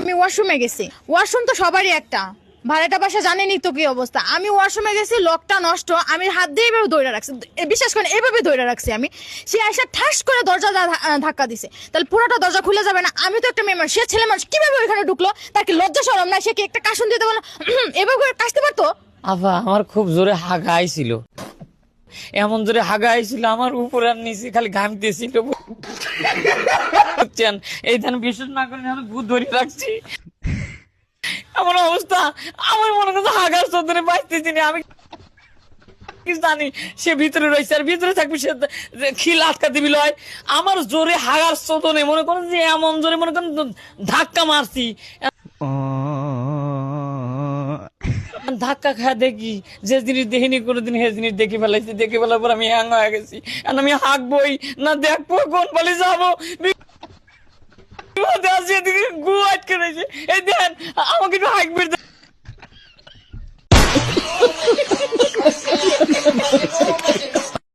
আমি ওয়াশরুমে গেছি, ওয়াশরুম তো সবারই একটা, ভাড়াটা বাসা জানেনই তো কি অবস্থা। আমি ওয়াশরুমে গেছি, লকটা নষ্ট, আমি হাত দিয়ে এভাবে ধরে রাখছি, বিশ্বাস করেন এভাবে ধরে রাখছি আমি। সে এসে ঠাস করে দরজা ধাক্কা দিছে, তাহলে পুরোটা দরজা খুলে যাবে না? আমি তো একটা মেয়ে মানুষ, সে ছেলে মানুষ কিভাবে ওইখানে ঢুকলো? তার কি লজ্জা শরম না? সে কি একটা কাশন দিতে বলো এভাবে করে কাশতে পারতো? আফা আমার খুব জোরে হাগা আইছিল, এমন জোরে হাগা আইছিল আমার উপর আর নিচে খালি ঘামতেছিল। বুঝছেন, এই ধান বিশ্বাস না করেন আমি ভূত ধরে রাখছি। এমন অবস্থা, আমার মনে করছে হাগার চোদনে বাঁচতেছি না। আমি কি জানি সে ভিতরে রয়েছে, আর ভিতরে থাকবে সে খিল আটকা দিবি লয়। আমার জোরে হাগার চোদনে মনে করেন যে এমন জোরে মনে করেন ধাক্কা মারছি। ধাক্কা খায় দেখি যে জিনিস দেখিনি কোনোদিন সে জিনিস দেখে ফেলাইছি, দেখে ফেলার পর আমি হ্যাং হয়ে গেছি। আমি হাঁকবই না, দেখবো কোন পালে যাবো, গু আটকে রয়েছে। এই দেন আমাকে একটু হাঁকবে।